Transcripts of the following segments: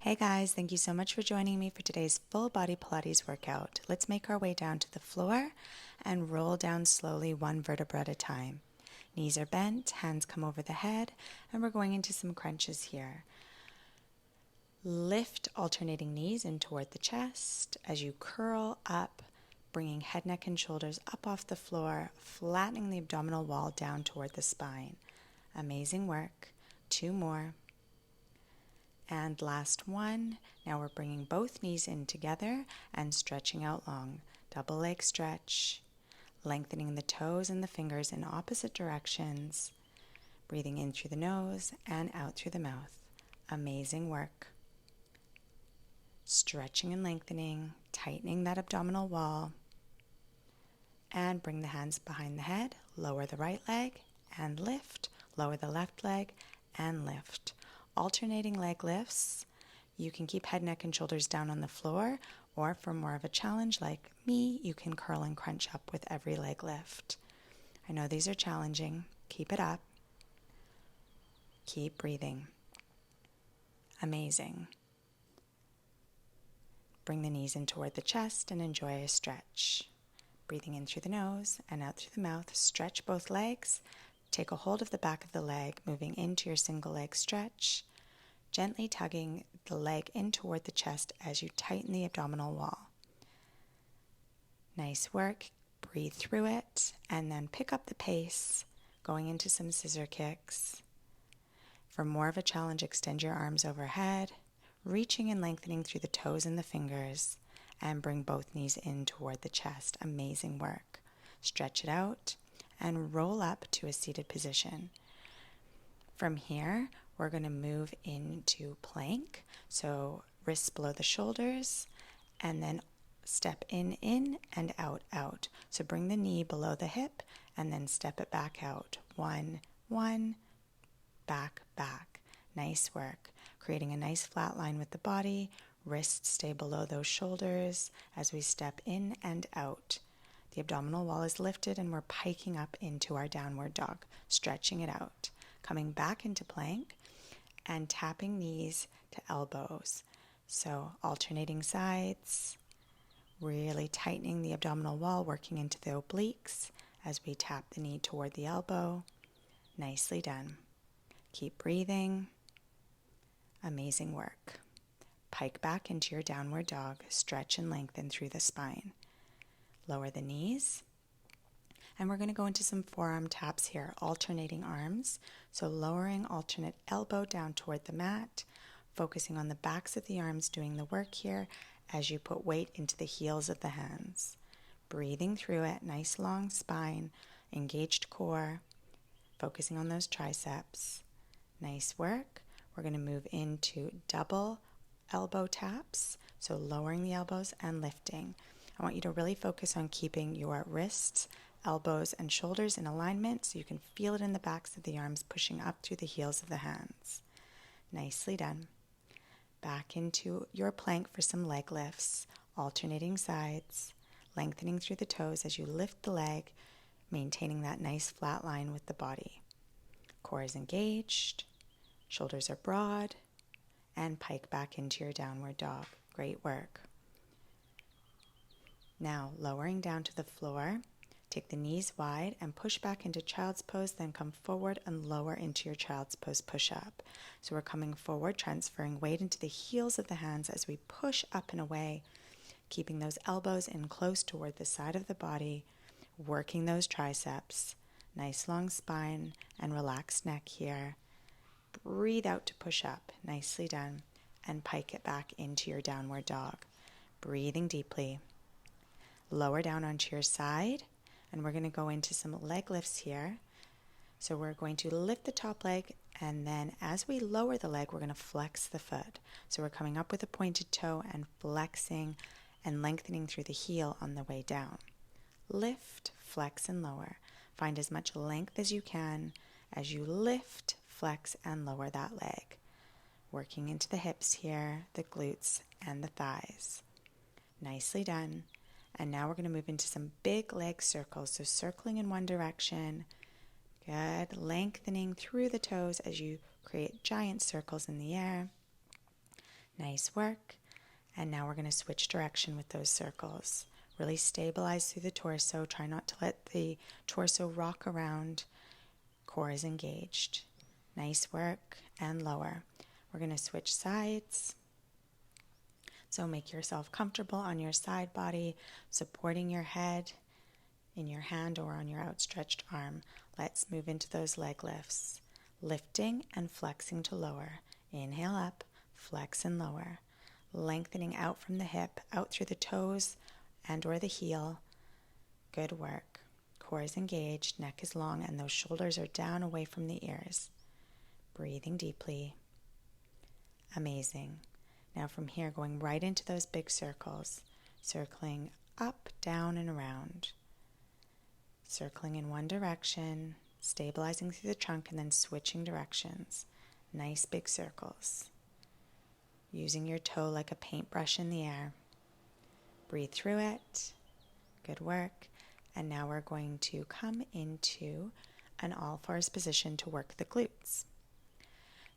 Hey guys, thank you so much for joining me for today's full body Pilates workout. Let's make our way down to the floor and roll down slowly one vertebra at a time. Knees are bent, hands come over the head, and we're going into some crunches here. Lift alternating knees in toward the chest as you curl up, bringing head, neck, and shoulders up off the floor, flattening the abdominal wall down toward the spine. Amazing work. 2 more. And last one. Now we're bringing both knees in together and stretching out long. Double leg stretch, lengthening the toes and the fingers in opposite directions, breathing in through the nose and out through the mouth. Amazing work. Stretching and lengthening, tightening that abdominal wall. And bring the hands behind the head, lower the right leg and lift, lower the left leg and lift. Alternating leg lifts. You can keep head, neck, and shoulders down on the floor, or for more of a challenge like me, you can curl and crunch up with every leg lift. I know these are challenging. Keep it up. Keep breathing. Amazing. Bring the knees in toward the chest and enjoy a stretch. Breathing in through the nose and out through the mouth. Stretch both legs. Take a hold of the back of the leg, moving into your single leg stretch, gently tugging the leg in toward the chest as you tighten the abdominal wall. Nice work. Breathe through it, and then pick up the pace, going into some scissor kicks. For more of a challenge, extend your arms overhead, reaching and lengthening through the toes and the fingers, and bring both knees in toward the chest. Amazing work. Stretch it out and roll up to a seated position. From here, we're going to move into plank. So wrists below the shoulders, and then step in, and out, out. So bring the knee below the hip, and then step it back out. 1, 1, back, back. Nice work. Creating a nice flat line with the body. Wrists stay below those shoulders as we step in and out. The abdominal wall is lifted and we're piking up into our downward dog, stretching it out, coming back into plank and tapping knees to elbows. So alternating sides, really tightening the abdominal wall, working into the obliques as we tap the knee toward the elbow. Nicely done. Keep breathing. Amazing work. Pike back into your downward dog, stretch and lengthen through the spine. Lower the knees, and we're going to go into some forearm taps here, alternating arms. So lowering alternate elbow down toward the mat, focusing on the backs of the arms, doing the work here as you put weight into the heels of the hands. Breathing through it, nice long spine, engaged core, focusing on those triceps. Nice work. We're going to move into double elbow taps, so lowering the elbows and lifting. I want you to really focus on keeping your wrists, elbows, and shoulders in alignment so you can feel it in the backs of the arms pushing up through the heels of the hands. Nicely done. Back into your plank for some leg lifts, alternating sides, lengthening through the toes as you lift the leg, maintaining that nice flat line with the body. Core is engaged, shoulders are broad, and pike back into your downward dog. Great work. Now, lowering down to the floor, take the knees wide and push back into child's pose, then come forward and lower into your child's pose push-up. So we're coming forward, transferring weight into the heels of the hands as we push up and away, keeping those elbows in close toward the side of the body, working those triceps. Nice long spine and relaxed neck here. Breathe out to push up. Nicely done. And pike it back into your downward dog. Breathing deeply. Lower down onto your side, and we're going to go into some leg lifts here. So we're going to lift the top leg, and then as we lower the leg, we're going to flex the foot. So we're coming up with a pointed toe and flexing and lengthening through the heel on the way down. Lift, flex, and lower. Find as much length as you can as you lift, flex, and lower that leg. Working into the hips here, the glutes, and the thighs. Nicely done. And now we're going to move into some big leg circles. So circling in one direction. Good. Lengthening through the toes as you create giant circles in the air. Nice work. And now we're going to switch direction with those circles. Really stabilize through the torso. Try not to let the torso rock around. Core is engaged. Nice work. And lower. We're going to switch sides. So make yourself comfortable on your side body, supporting your head in your hand or on your outstretched arm. Let's move into those leg lifts. Lifting and flexing to lower. Inhale up, flex and lower. Lengthening out from the hip, out through the toes and or the heel. Good work. Core is engaged, neck is long, and those shoulders are down away from the ears. Breathing deeply. Amazing. Now from here, going right into those big circles, circling up, down, and around. Circling in one direction, stabilizing through the trunk, and then switching directions. Nice big circles. Using your toe like a paintbrush in the air. Breathe through it. Good work. And now we're going to come into an all-fours position to work the glutes.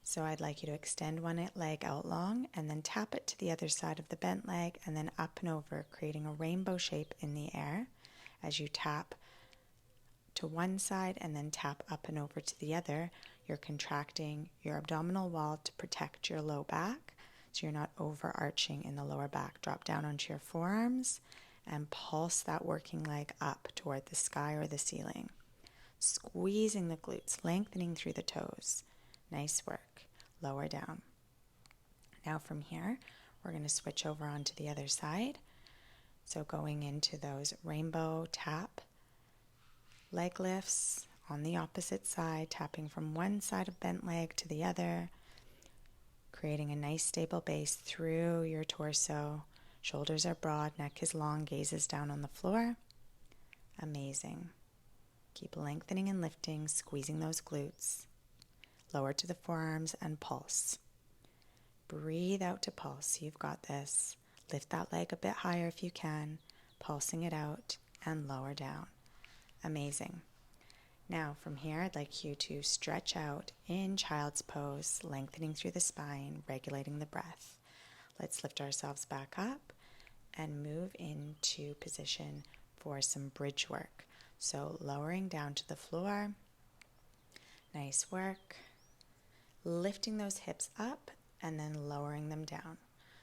So I'd like you to extend one leg out long and then tap it to the other side of the bent leg and then up and over, creating a rainbow shape in the air as you tap to one side and then tap up and over to the other. You're contracting your abdominal wall to protect your low back so you're not overarching in the lower back. Drop down onto your forearms and pulse that working leg up toward the sky or the ceiling. Squeezing the glutes, lengthening through the toes. Nice work. Lower down. Now from here, we're going to switch over onto the other side. So going into those rainbow tap leg lifts on the opposite side, tapping from one side of bent leg to the other, creating a nice stable base through your torso. Shoulders are broad, neck is long, gaze is down on the floor. Amazing. Keep lengthening and lifting, squeezing those glutes. Lower to the forearms and pulse. Breathe out to pulse. You've got this. Lift that leg a bit higher if you can, pulsing it out and lower down. Amazing. Now from here, I'd like you to stretch out in child's pose, lengthening through the spine, regulating the breath. Let's lift ourselves back up and move into position for some bridge work. So lowering down to the floor. Nice work. Lifting those hips up and then lowering them down.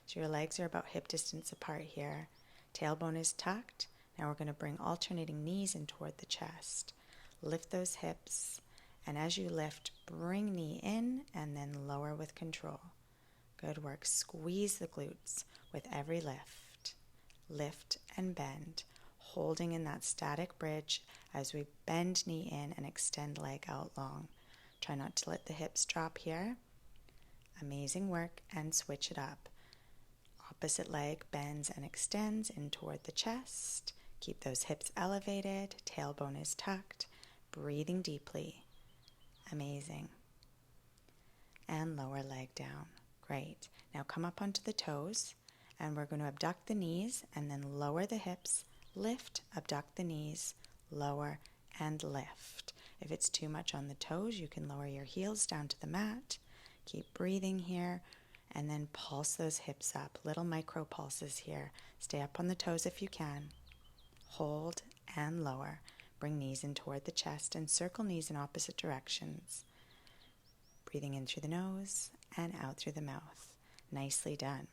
So your legs are about hip distance apart here. Tailbone is tucked. Now we're going to bring alternating knees in toward the chest. Lift those hips, and as you lift, bring knee in and then lower with control. Good work. Squeeze the glutes with every lift. Lift and bend, holding in that static bridge as we bend knee in and extend leg out long. Try not to let the hips drop here. Amazing work, and switch it up. Opposite leg bends and extends in toward the chest. Keep those hips elevated, tailbone is tucked, breathing deeply. Amazing. And lower leg down. Great. Now come up onto the toes, and we're going to abduct the knees and then lower the hips, lift, abduct the knees, lower, and lift. If it's too much on the toes, you can lower your heels down to the mat. Keep breathing here, and then pulse those hips up. Little micro pulses here. Stay up on the toes if you can. Hold and lower. Bring knees in toward the chest and circle knees in opposite directions. Breathing in through the nose and out through the mouth. Nicely done.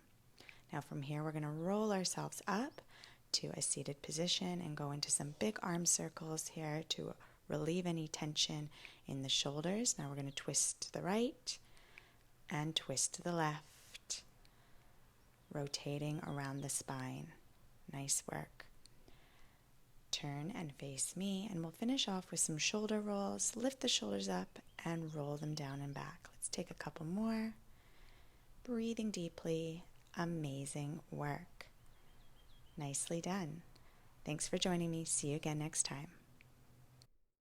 Now from here, we're going to roll ourselves up to a seated position and go into some big arm circles here to relieve any tension in the shoulders. Now we're going to twist to the right and twist to the left, rotating around the spine. Nice work. Turn and face me, and we'll finish off with some shoulder rolls. Lift the shoulders up and roll them down and back. Let's take a couple more. Breathing deeply. Amazing work. Nicely done. Thanks for joining me. See you again next time.